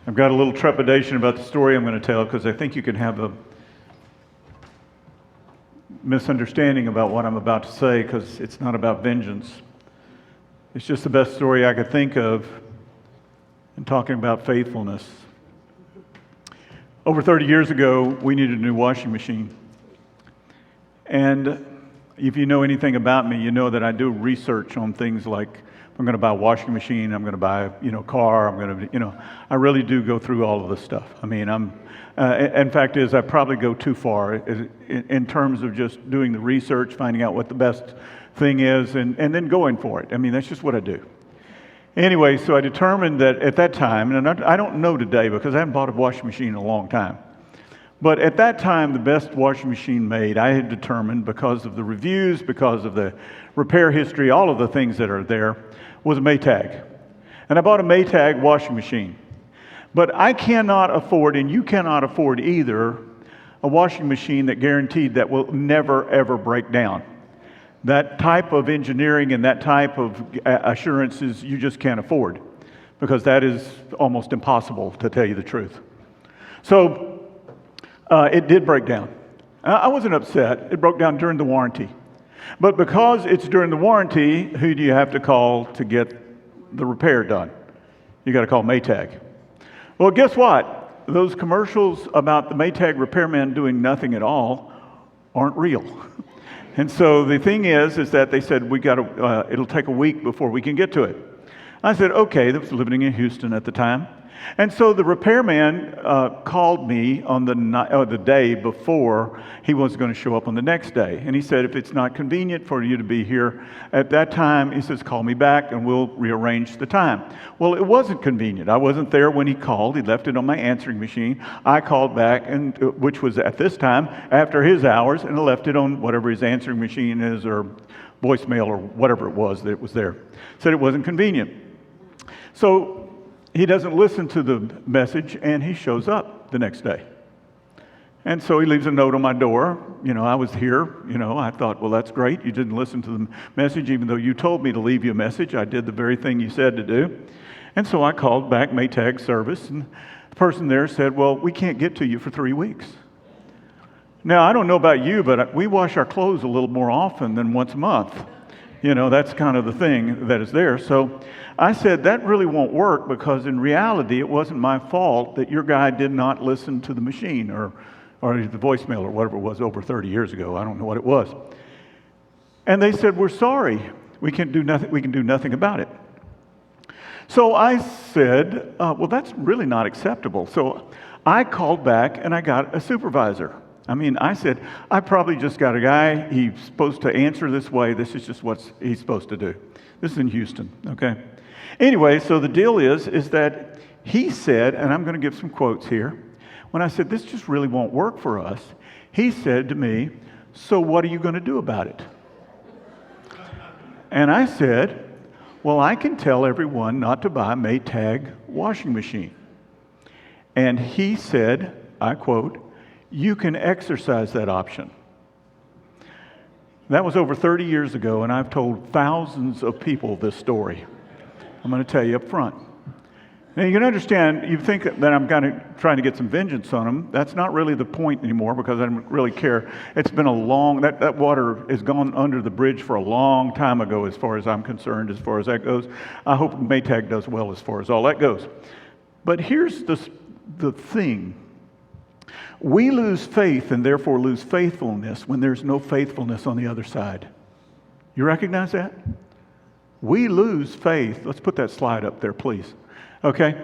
I've got a little trepidation about the story I'm going to tell because I think you can have a misunderstanding about what I'm about to say because it's not about vengeance. It's just the best story I could think of in talking about faithfulness. Over 30 years ago, we needed a new washing machine. And if you know anything about me, you know that I do research on things like I'm going to buy a washing machine, I'm going to buy a car, I'm going to, I really do go through all of this stuff. I mean, in fact is I probably go too far in terms of just doing the research, finding out what the best thing is, and then going for it. I mean, that's just what I do. Anyway, so I determined that at that time, and I don't know today because I haven't bought a washing machine in a long time, but at that time, the best washing machine made, I had determined because of the reviews, because of the repair history, all of the things that are there, was a Maytag. And I bought a Maytag washing machine. But I cannot afford, and you cannot afford either, a washing machine that guaranteed that will never, ever break down. That type of engineering and that type of assurances you just can't afford because that is almost impossible, to tell you the truth. So it did break down. I wasn't upset. It broke down during the warranty. But because it's during the warranty, who do you have to call to get the repair done? You got to call Maytag. Well, guess what? Those commercials about the Maytag repairman doing nothing at all aren't real. And so the thing is that they said it'll take a week before we can get to it. I said, okay. That was living in Houston at the time. And so the repairman called me on the day before he was going to show up on the next day. And he said, if it's not convenient for you to be here at that time, he says, call me back and we'll rearrange the time. Well, it wasn't convenient. I wasn't there when he called. He left it on my answering machine. I called back, which was at this time after his hours, and I left it on whatever his answering machine is or voicemail or whatever it was that was there. Said it wasn't convenient. So he doesn't listen to the message, and he shows up the next day. And so he leaves a note on my door. I was here. I thought, well, that's great. You didn't listen to the message, even though you told me to leave you a message. I did the very thing you said to do. And so I called back Maytag service, and the person there said, well, we can't get to you for 3 weeks. Now, I don't know about you, but we wash our clothes a little more often than once a month. That's kind of the thing that is there. So I said, that really won't work because in reality, it wasn't my fault that your guy did not listen to the machine or the voicemail or whatever it was over 30 years ago. I don't know what it was. And they said, we're sorry. We can do nothing about it. So I said, well, that's really not acceptable. So I called back and I got a supervisor. I said, I probably just got a guy. He's supposed to answer this way. This is just what he's supposed to do. This is in Houston, okay? Anyway, so the deal is that he said, and I'm going to give some quotes here. When I said, this just really won't work for us, he said to me, so what are you going to do about it? And I said, well, I can tell everyone not to buy a Maytag washing machine. And he said, I quote, you can exercise that option. That was over 30 years ago, and I've told thousands of people this story. I'm going to tell you up front. Now, you can understand, you think that I'm kind of trying to get some vengeance on them. That's not really the point anymore because I don't really care. It's been that water has gone under the bridge for a long time ago as far as I'm concerned, as far as that goes. I hope Maytag does well as far as all that goes. But here's the thing. We lose faith and therefore lose faithfulness when there's no faithfulness on the other side. You recognize that? We lose faith. Let's put that slide up there, please. Okay?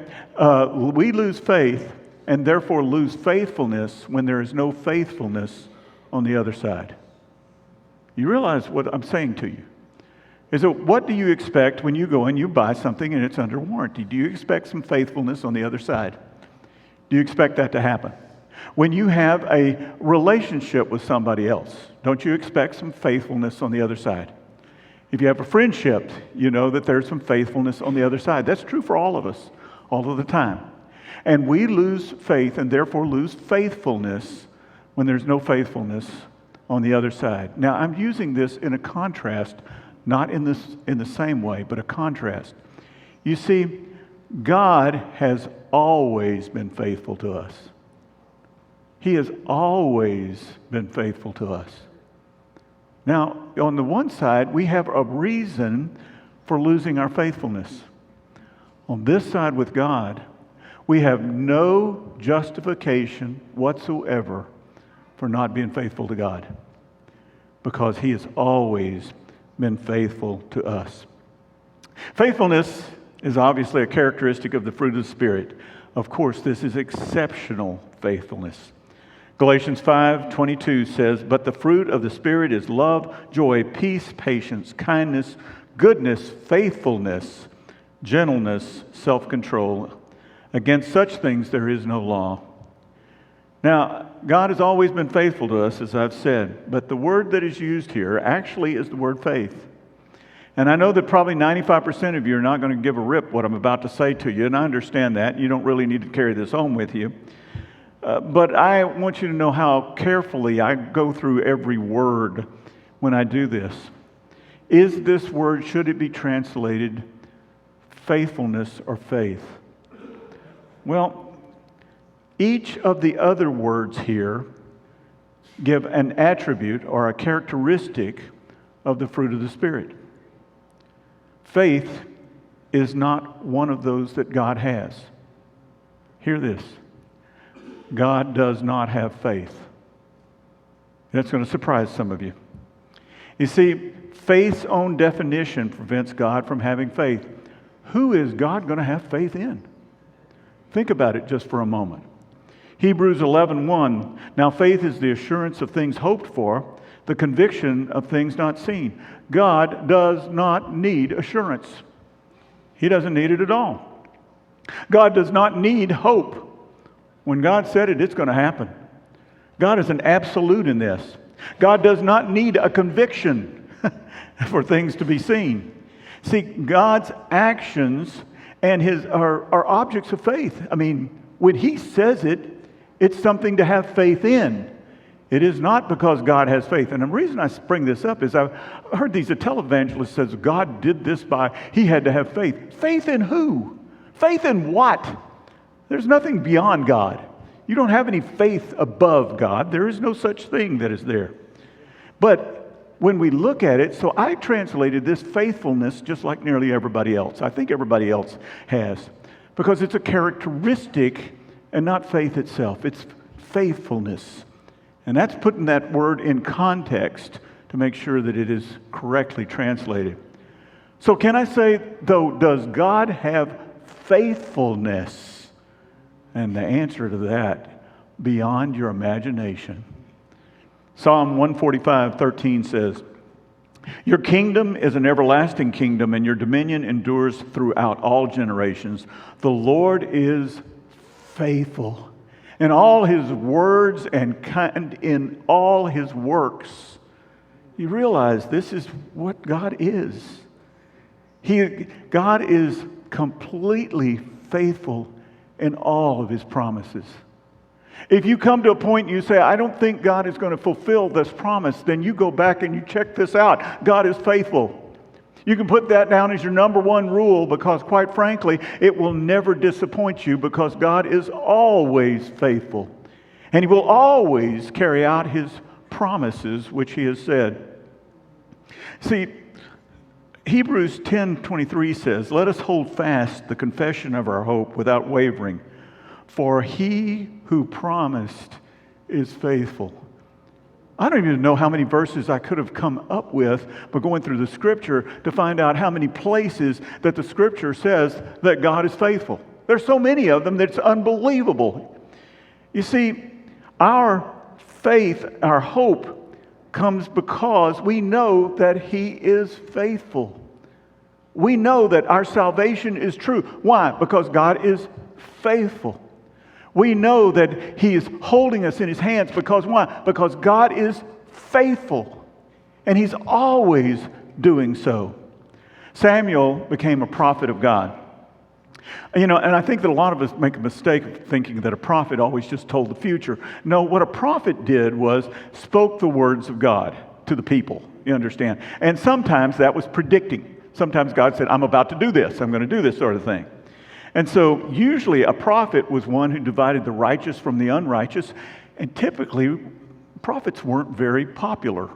We lose faith and therefore lose faithfulness when there is no faithfulness on the other side. You realize what I'm saying to you? Is that what do you expect when you go and you buy something and it's under warranty? Do you expect some faithfulness on the other side? Do you expect that to happen? When you have a relationship with somebody else, don't you expect some faithfulness on the other side? If you have a friendship, you know that there's some faithfulness on the other side. That's true for all of us, all of the time. And we lose faith and therefore lose faithfulness when there's no faithfulness on the other side. Now, I'm using this in a contrast, not in the same way, but a contrast. You see, God has always been faithful to us. He has always been faithful to us. Now, on the one side, we have a reason for losing our faithfulness. On this side with God, we have no justification whatsoever for not being faithful to God, because He has always been faithful to us. Faithfulness is obviously a characteristic of the fruit of the Spirit. Of course, this is exceptional faithfulness. Galatians 5:22 says, "But the fruit of the Spirit is love, joy, peace, patience, kindness, goodness, faithfulness, gentleness, self-control. Against such things there is no law." Now, God has always been faithful to us, as I've said, but the word that is used here actually is the word faith. And I know that probably 95% of you are not going to give a rip what I'm about to say to you, and I understand that. You don't really need to carry this home with you. But I want you to know how carefully I go through every word when I do this. Is this word, should it be translated faithfulness or faith? Well, each of the other words here give an attribute or a characteristic of the fruit of the Spirit. Faith is not one of those that God has. Hear this. God does not have faith. That's going to surprise some of you. You see, faith's own definition prevents God from having faith. Who is God going to have faith in? Think about it just for a moment. Hebrews 11:1, "Now faith is the assurance of things hoped for, the conviction of things not seen." God does not need assurance. He doesn't need it at all. God does not need hope. When God said it, it's going to happen. God is an absolute in this. God does not need a conviction for things to be seen. See, God's actions and are objects of faith. I mean, when He says it, it's something to have faith in. It is not because God has faith. And the reason I bring this up is I've heard these televangelists says God did this by, He had to have faith. Faith in who? Faith in what? There's nothing beyond God. You don't have any faith above God. There is no such thing that is there. But when we look at it, so I translated this faithfulness just like nearly everybody else. I think everybody else has. Because it's a characteristic and not faith itself. It's faithfulness. And that's putting that word in context to make sure that it is correctly translated. So can I say, though, does God have faithfulness? And the answer to that, beyond your imagination. Psalm 145:13 says, "Your kingdom is an everlasting kingdom, and your dominion endures throughout all generations. The Lord is faithful in all His words and kind in all His works." You realize this is what God is. God is completely faithful in all of His promises. If you come to a point and you say, I don't think God is going to fulfill this promise, then you go back and you check this out. God is faithful. You can put that down as your number one rule, because quite frankly, it will never disappoint you, because God is always faithful. And He will always carry out His promises, which He has said. See, Hebrews 10:23 says, "Let us hold fast the confession of our hope without wavering, for He who promised is faithful." I don't even know how many verses I could have come up with by going through the Scripture to find out how many places that the Scripture says that God is faithful. There's so many of them that it's unbelievable. You see, our faith, our hope, comes because we know that He is faithful. We know that our salvation is true. Why? Because God is faithful. We know that He is holding us in His hands because why? Because God is faithful. And He's always doing so. Samuel became a prophet of God. You know, and I think that a lot of us make a mistake of thinking that a prophet always just told the future. No, what a prophet did was spoke the words of God to the people, you understand? And sometimes that was predicting. Sometimes God said, I'm about to do this. I'm going to do this sort of thing. And so usually a prophet was one who divided the righteous from the unrighteous, and typically prophets weren't very popular.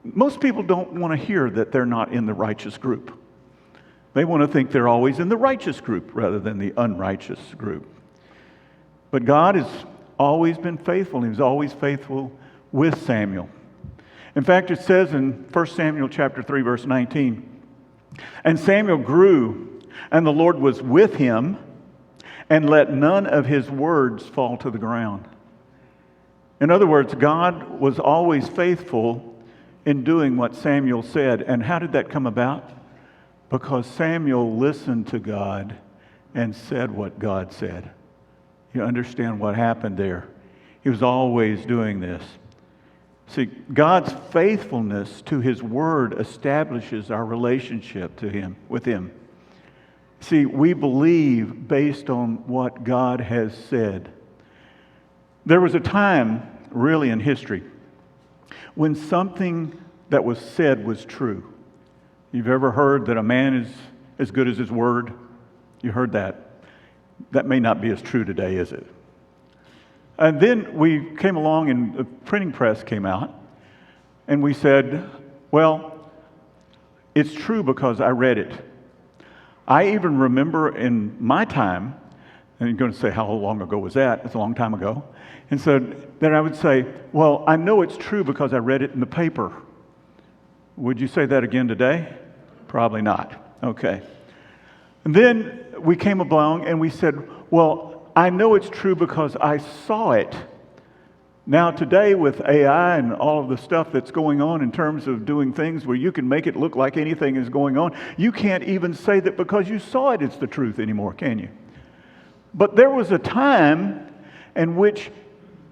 Most people don't want to hear that they're not in the righteous group. They want to think they're always in the righteous group rather than the unrighteous group. But God has always been faithful. He was always faithful with Samuel. In fact, it says in 1 Samuel chapter 3, verse 19, "And Samuel grew, and the Lord was with him, and let none of his words fall to the ground." In other words, God was always faithful in doing what Samuel said. And how did that come about? Because Samuel listened to God and said what God said. You understand what happened there? He was always doing this. See, God's faithfulness to His Word establishes our relationship with Him. See, we believe based on what God has said. There was a time, really in history, when something that was said was true. You've ever heard that a man is as good as his word? You heard that. That may not be as true today, is it? And then we came along and the printing press came out, and we said, well, it's true because I read it. I even remember in my time, and you're going to say, how long ago was that? It's a long time ago. And so then I would say, well, I know it's true because I read it in the paper. Would you say that again today? Probably not. Okay. And then we came along and we said, well, I know it's true because I saw it. Now today with AI and all of the stuff that's going on in terms of doing things where you can make it look like anything is going on, you can't even say that because you saw it, it's the truth anymore, can you? But there was a time in which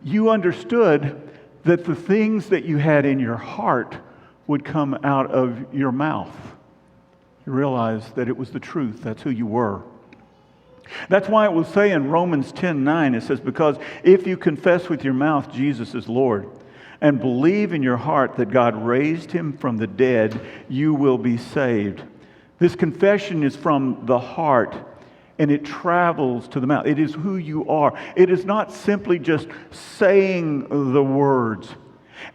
you understood that the things that you had in your heart would come out of your mouth. You realized that it was the truth. That's who you were. That's why it will say in Romans 10:9, it says, because if you confess with your mouth Jesus is Lord and believe in your heart that God raised him from the dead, you will be saved. This confession is from the heart and it travels to the mouth. It is who you are. It is not simply just saying the words.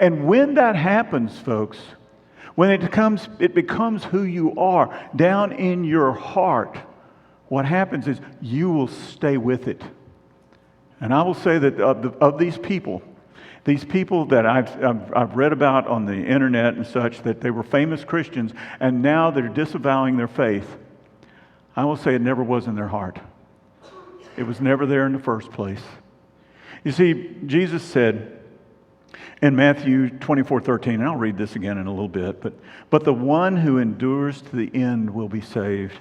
And when that happens, folks, when it becomes who you are down in your heart, what happens is you will stay with it. And I will say that of these people that I've read about on the internet and such, that they were famous Christians and now they're disavowing their faith, I will say it never was in their heart. It was never there in the first place. You see, Jesus said in Matthew 24:13, and I'll read this again in a little bit, but the one who endures to the end will be saved.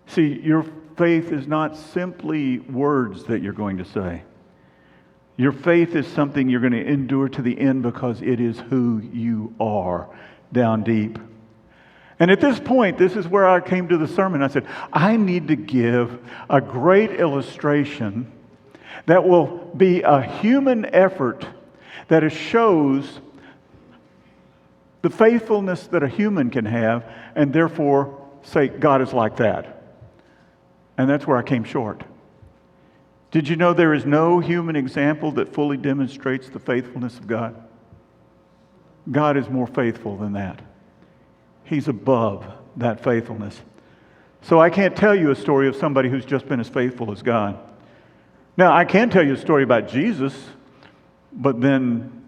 See, your faith is not simply words that you're going to say. Your faith is something you're going to endure to the end because it is who you are down deep. And at this point, this is where I came to the sermon. I said, I need to give a great illustration that will be a human effort that shows the faithfulness that a human can have, and therefore say, God is like that. And that's where I came short. Did you know there is no human example that fully demonstrates the faithfulness of God? God is more faithful than that. He's above that faithfulness. So I can't tell you a story of somebody who's just been as faithful as God. Now, I can tell you a story about Jesus, but then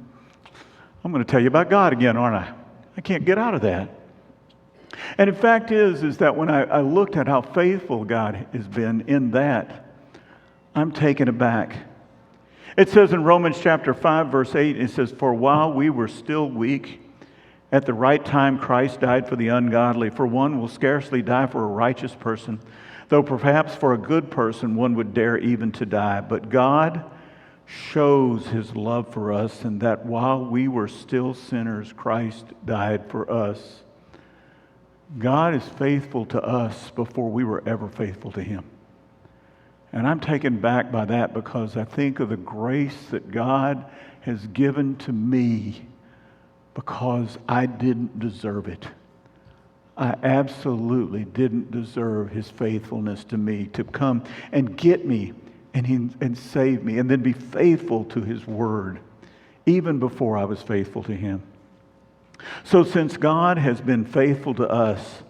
I'm going to tell you about God again, aren't I? I can't get out of that. And the fact is that when I looked at how faithful God has been in that, I'm taken aback. It says in Romans chapter 5, verse 8, it says, for while we were still weak, at the right time Christ died for the ungodly. For one will scarcely die for a righteous person, though perhaps for a good person one would dare even to die. But God shows his love for us, and that while we were still sinners, Christ died for us. God is faithful to us before we were ever faithful to him. And I'm taken back by that because I think of the grace that God has given to me because I didn't deserve it. I absolutely didn't deserve his faithfulness to me, to come and get me and save me, and then be faithful to his word, even before I was faithful to him. So since God has been faithful to us,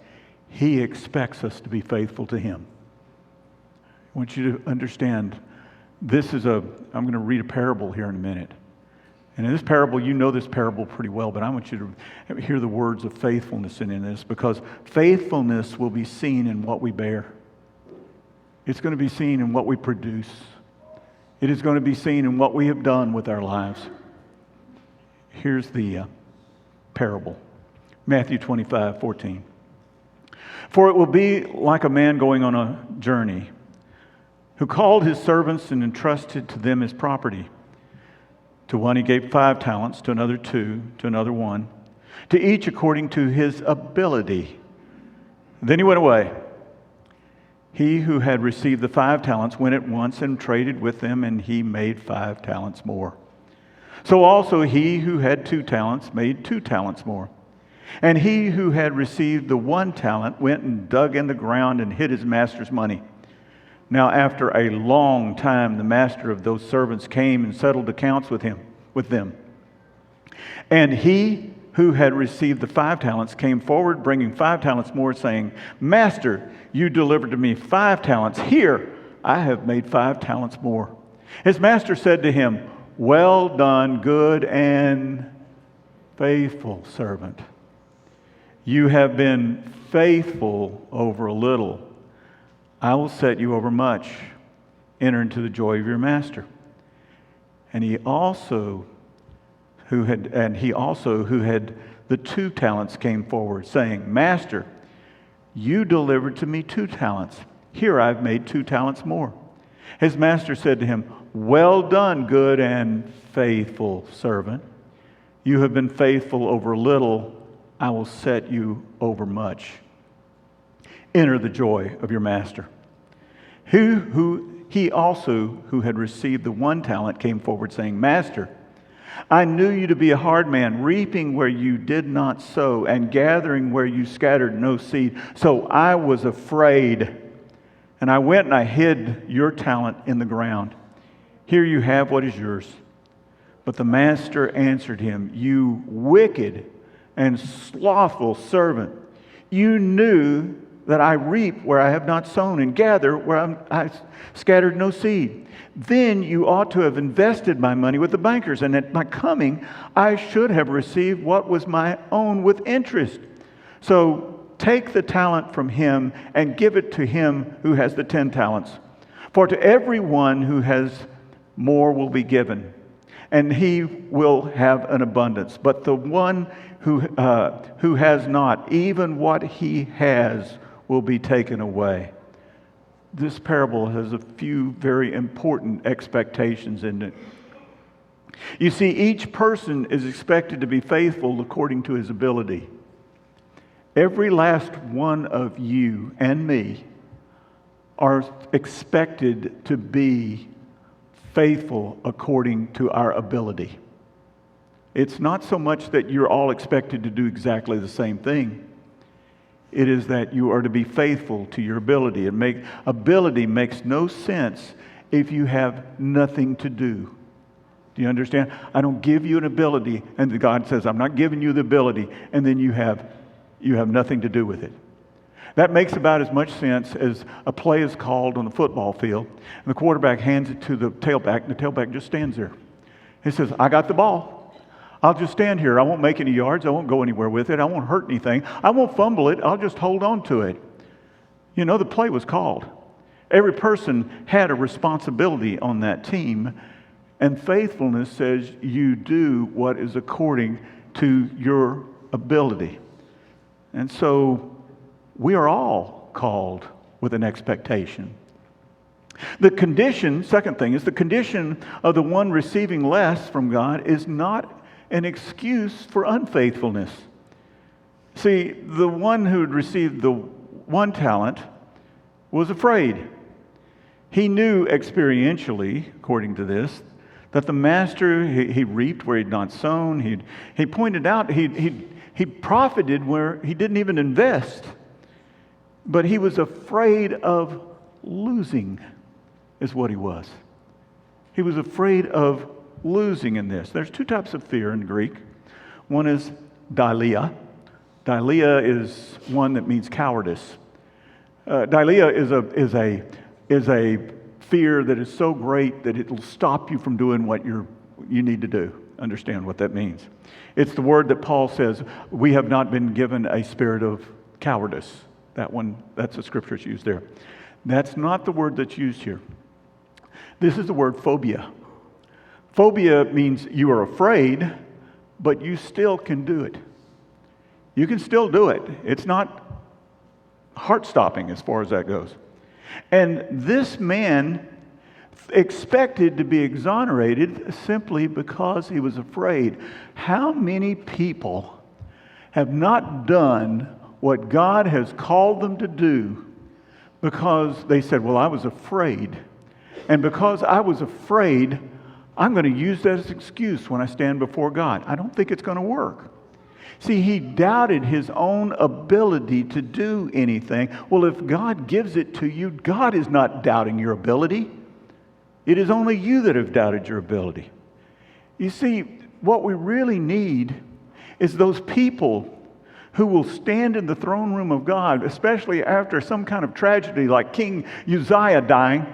he expects us to be faithful to him. I want you to understand, I'm going to read a parable here in a minute. And in this parable, you know this parable pretty well, but I want you to hear the words of faithfulness in this, because faithfulness will be seen in what we bear. It's going to be seen in what we produce. It is going to be seen in what we have done with our lives. Here's the parable. Matthew 25:14. For it will be like a man going on a journey, who called his servants and entrusted to them his property. To one he gave 5 talents, to another 2, to another 1, to each according to his ability. Then he went away. He who had received the 5 talents went at once and traded with them, and he made 5 talents more. So also he who had 2 talents made 2 talents more. And he who had received the 1 talent went and dug in the ground and hid his master's money. Now after a long time the master of those servants came and settled accounts with them. And he who had received the 5 talents came forward, bringing 5 talents more, saying, Master, you delivered to me 5 talents. Here, I have made 5 talents more. His master said to him, Well done, good and faithful servant. You have been faithful over a little. I will set you over much. Enter into the joy of your master. And he also who had the 2 talents came forward, saying, Master, you delivered to me 2 talents. Here I've made 2 talents more. His master said to him, Well done, good and faithful servant. You have been faithful over little. I will set you over much. Enter the joy of your master. He also who had received the 1 talent came forward, saying, Master, I knew you to be a hard man, reaping where you did not sow, and gathering where you scattered no seed. So I was afraid, and I went and I hid your talent in the ground. Here you have what is yours. But the master answered him, You wicked and slothful servant, you knew that I reap where I have not sown, and gather where I scattered no seed. Then you ought to have invested my money with the bankers, and at my coming I should have received what was my own with interest. So take the talent from him and give it to him who has the 10 talents. For to everyone who has more will be given, and he will have an abundance. But the one who has not, even what he has will be taken away. This parable has a few very important expectations in it. You see, each person is expected to be faithful according to his ability. Every last one of you and me are expected to be faithful according to our ability. It's not so much that you're all expected to do exactly the same thing. It is that you are to be faithful to your ability. Ability makes no sense if you have nothing to do. Do you understand? I don't give you an ability, and God says, I'm not giving you the ability, and then you have nothing to do with it. That makes about as much sense as a play is called on the football field, and the quarterback hands it to the tailback, and the tailback just stands there. He says, I got the ball. I'll just stand here. I won't make any yards. I won't go anywhere with it. I won't hurt anything. I won't fumble it. I'll just hold on to it. You know, the play was called. Every person had a responsibility on that team, and faithfulness says you do what is according to your ability. And so we are all called with an expectation. The condition, second thing, is the condition of the one receiving less from God is not an excuse for unfaithfulness. See, the one who had received the 1 talent was afraid. He knew experientially, according to this, that the master, he reaped where he'd not sown. He pointed out, he He profited where he didn't even invest, but he was afraid of losing, is what he was. He was afraid of losing in this. There's two types of fear in Greek. One is dalia. Dalia is one that means cowardice. Dalia is a fear that is so great that it will stop you from doing what you need to do. Understand what that means. It's the word that Paul says, we have not been given a spirit of cowardice. That's the scripture that's used there. That's not the word that's used here. This is the word phobia. Phobia means you are afraid, but you still can do it. You can still do it. It's not heart-stopping as far as that goes. And this man expected to be exonerated simply because he was afraid. How many people have not done what God has called them to do because they said, well, I was afraid. And because I was afraid, I'm going to use that as an excuse when I stand before God. I don't think it's going to work. See, he doubted his own ability to do anything. Well, if God gives it to you, God is not doubting your ability. It is only you that have doubted your ability. You see, what we really need is those people who will stand in the throne room of God, especially after some kind of tragedy like King Uzziah dying,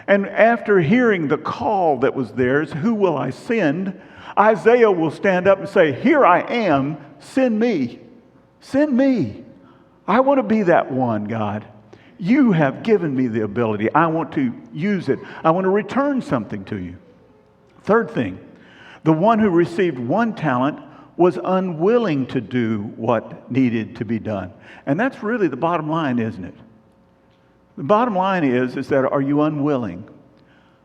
and after hearing the call that was theirs, who will I send? Isaiah will stand up and say, here I am, send me. Send me. I want to be that one, God. You have given me the ability. I want to use it. I want to return something to you. Third thing, the one who received one talent was unwilling to do what needed to be done. And that's really the bottom line, isn't it? The bottom line is that are you unwilling?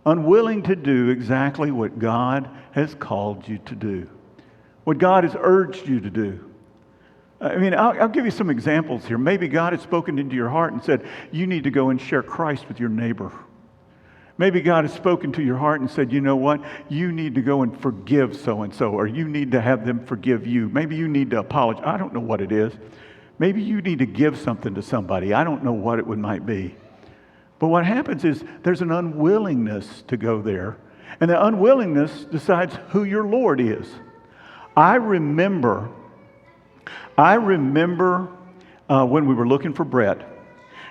Unwilling to do exactly what God has called you to do. What God has urged you to do. I mean, I'll give you some examples here. Maybe God has spoken into your heart and said, you need to go and share Christ with your neighbor. Maybe God has spoken to your heart and said, you know what? You need to go and forgive so-and-so, or you need to have them forgive you. Maybe you need to apologize. I don't know what it is. Maybe you need to give something to somebody. I don't know what it might be. But what happens is there's an unwillingness to go there. And the unwillingness decides who your Lord is. I remember when we were looking for Brett,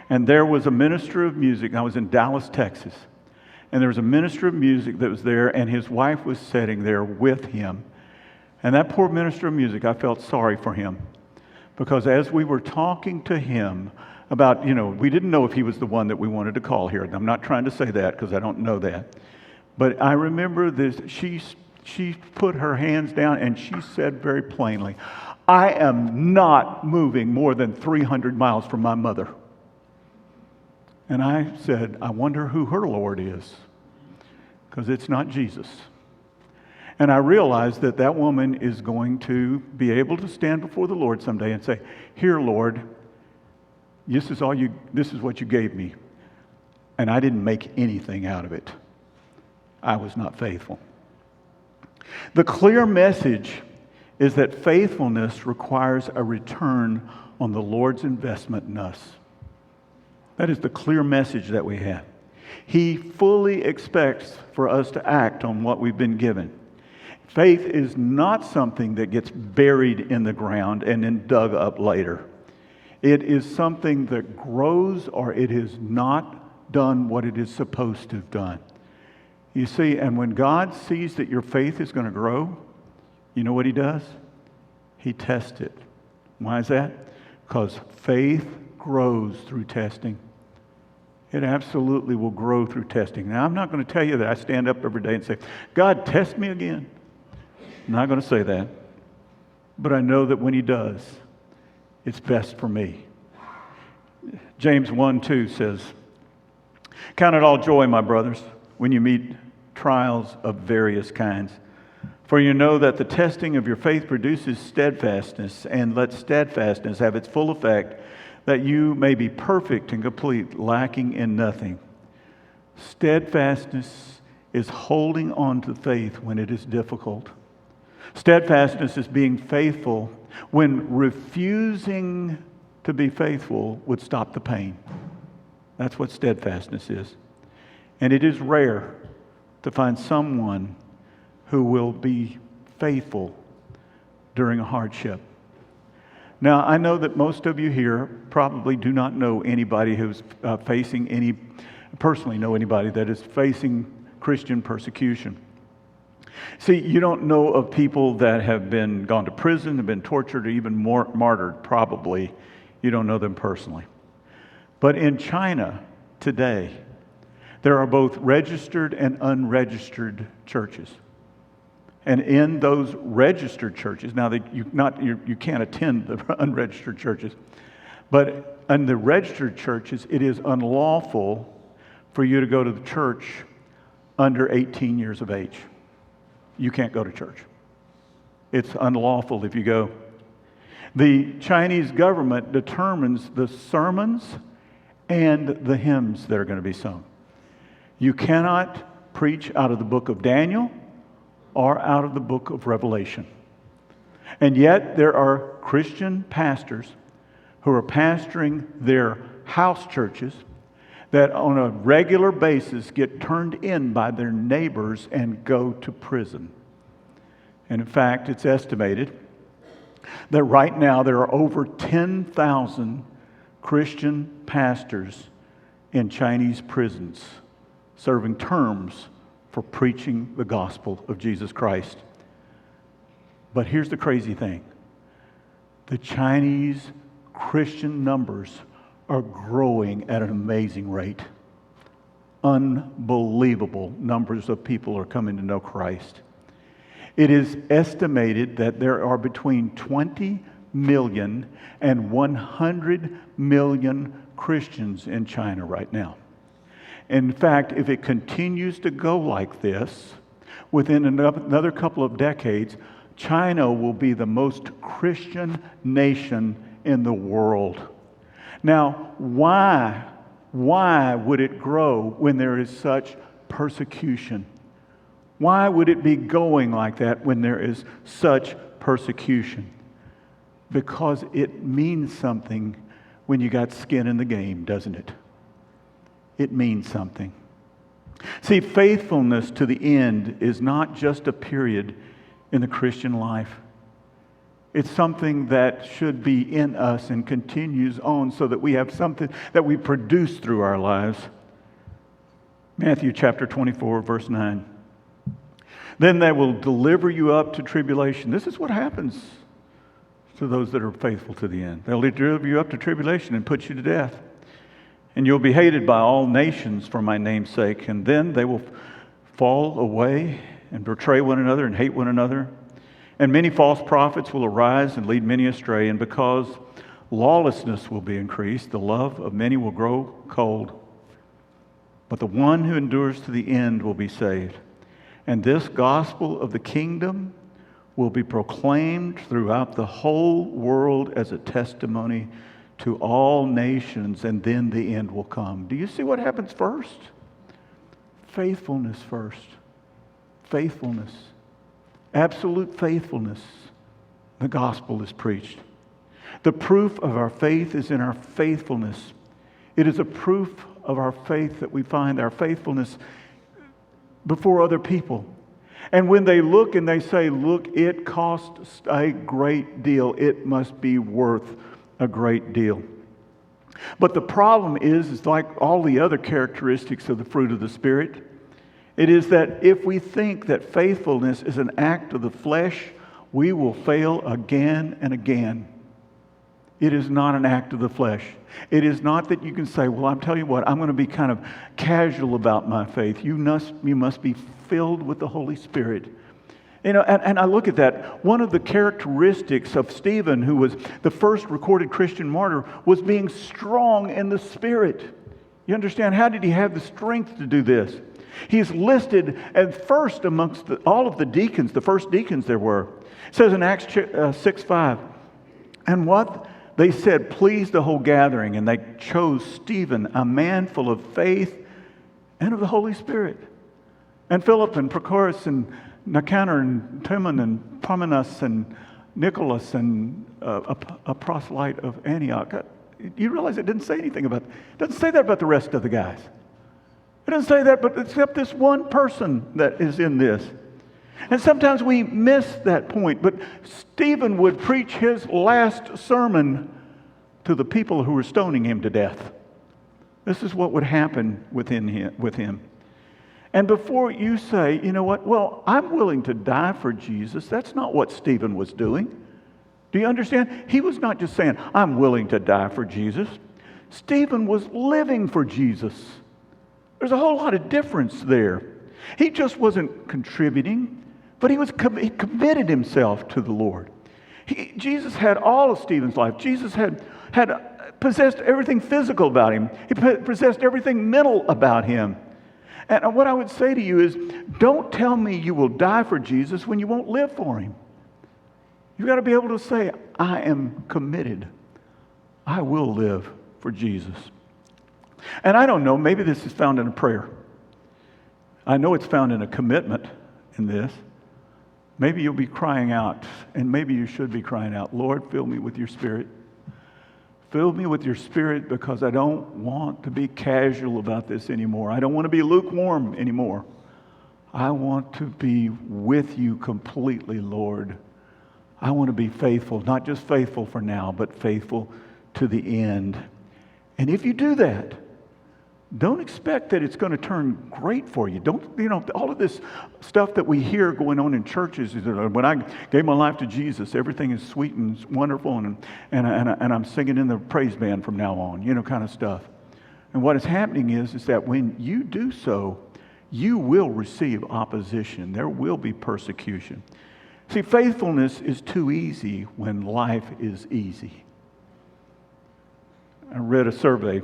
and there was a minister of music. I was in Dallas, Texas. And there was a minister of music that was there, and his wife was sitting there with him. And that poor minister of music, I felt sorry for him. Because as we were talking to him about, we didn't know if he was the one that we wanted to call here. I'm not trying to say that because I don't know that. But I remember this, she put her hands down and she said very plainly, I am not moving more than 300 miles from my mother. And I said, I wonder who her Lord is, because it's not Jesus. And I realized that that woman is going to be able to stand before the Lord someday and say, here, Lord, this is what you gave me. And I didn't make anything out of it. I was not faithful. The clear message is that faithfulness requires a return on the Lord's investment in us. That is the clear message that we have. He fully expects for us to act on what we've been given. Faith is not something that gets buried in the ground and then dug up later. It is something that grows, or it has not done what it is supposed to have done. You see, and when God sees that your faith is going to grow, you know what He does? He tests it. Why is that? Because faith grows through testing. It absolutely will grow through testing. Now, I'm not going to tell you that I stand up every day and say, God, test me again. I'm not going to say that. But I know that when He does, it's best for me. James 1:2 says, count it all joy, my brothers, when you meet trials of various kinds. For you know that the testing of your faith produces steadfastness, and let steadfastness have its full effect, that you may be perfect and complete, lacking in nothing. Steadfastness is holding on to faith when it is difficult. Steadfastness is being faithful when refusing to be faithful would stop the pain. That's what steadfastness is. And it is rare to find someone who will be faithful during a hardship. Now, I know that most of you here probably do not know anybody who's personally know anybody that is facing Christian persecution. See, you don't know of people that have gone to prison, have been tortured, or even martyred, probably. You don't know them personally. But in China today, there are both registered and unregistered churches. And in those registered churches, now you can't attend the unregistered churches, but in the registered churches, it is unlawful for you to go to the church under 18 years of age. You can't go to church. It's unlawful if you go. The Chinese government determines the sermons and the hymns that are going to be sung. You cannot preach out of the book of Daniel or out of the book of Revelation. And yet there are Christian pastors who are pastoring their house churches that on a regular basis get turned in by their neighbors and go to prison. And in fact, it's estimated that right now there are over 10,000 Christian pastors in Chinese prisons serving terms for preaching the gospel of Jesus Christ. But here's the crazy thing. The Chinese Christian numbers are growing at an amazing rate. Unbelievable numbers of people are coming to know Christ. It is estimated that there are between 20 million and 100 million Christians in China right now. In fact, if it continues to go like this, within another couple of decades, China will be the most Christian nation in the world. Now, why would it grow when there is such persecution? Why would it be going like that when there is such persecution? Because it means something when you got skin in the game, doesn't it? It means something. See, faithfulness to the end is not just a period in the Christian life. It's something that should be in us and continues on so that we have something that we produce through our lives. Matthew chapter 24, verse 9. Then they will deliver you up to tribulation. This is what happens to those that are faithful to the end. They'll deliver you up to tribulation and put you to death. And you'll be hated by all nations for my name's sake. And then they will fall away and betray one another and hate one another. And many false prophets will arise and lead many astray. And because lawlessness will be increased, the love of many will grow cold. But the one who endures to the end will be saved. And this gospel of the kingdom will be proclaimed throughout the whole world as a testimony to all nations, and then the end will come. Do you see what happens first? Faithfulness first. Faithfulness. Absolute faithfulness. The gospel is preached. The proof of our faith is in our faithfulness. It is a proof of our faith that we find our faithfulness before other people. And when they look and they say, look, it costs a great deal. It must be worth a great deal. But the problem is like all the other characteristics of the fruit of the Spirit, it is that if we think that faithfulness is an act of the flesh, we will fail again and again. It is not an act of the flesh. It is not that you can say, well, I'm telling you what, I'm going to be kind of casual about my faith. You must be filled with the Holy Spirit. You know, and I look at that. One of the characteristics of Stephen, who was the first recorded Christian martyr, was being strong in the Spirit. You understand? How did he have the strength to do this? He's listed as first amongst all of the deacons, the first deacons there were. It says in Acts 6:5, and what? They said, please the whole gathering, and they chose Stephen, a man full of faith and of the Holy Spirit. And Philip and Prochorus and Nicanor and Timon and Parmenas and Nicholas and a proselyte of Antioch. You realize it didn't say anything about, it doesn't say that about the rest of the guys. It doesn't say that, but except this one person that is in this. And sometimes we miss that point, but Stephen would preach his last sermon to the people who were stoning him to death. This is what would happen with him. And before you say, you know what, well, I'm willing to die for Jesus, that's not what Stephen was doing. Do you understand? He was not just saying, I'm willing to die for Jesus. Stephen was living for Jesus. There's a whole lot of difference there. He just wasn't contributing, but he committed himself to the Lord. Jesus had all of Stephen's life. Jesus had possessed everything physical about him. He possessed everything mental about him. And what I would say to you is, don't tell me you will die for Jesus when you won't live for him. You've got to be able to say, I am committed. I will live for Jesus. And I don't know, maybe this is found in a prayer. I know it's found in a commitment in this. Maybe you'll be crying out, and maybe you should be crying out, Lord, fill me with your Spirit. Fill me with your Spirit, because I don't want to be casual about this anymore. I don't want to be lukewarm anymore. I want to be with you completely, Lord. I want to be faithful, not just faithful for now, but faithful to the end. And if you do that, don't expect that it's going to turn great for you. Don't, all of this stuff that we hear going on in churches, is that when I gave my life to Jesus, everything is sweet and wonderful, and I'm singing in the praise band from now on, kind of stuff. And what is happening is that when you do so, you will receive opposition. There will be persecution. See, faithfulness is too easy when life is easy. I read a survey.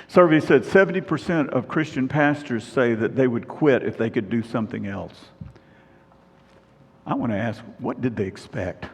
Survey said 70% of Christian pastors say that they would quit if they could do something else. I want to ask, what did they expect?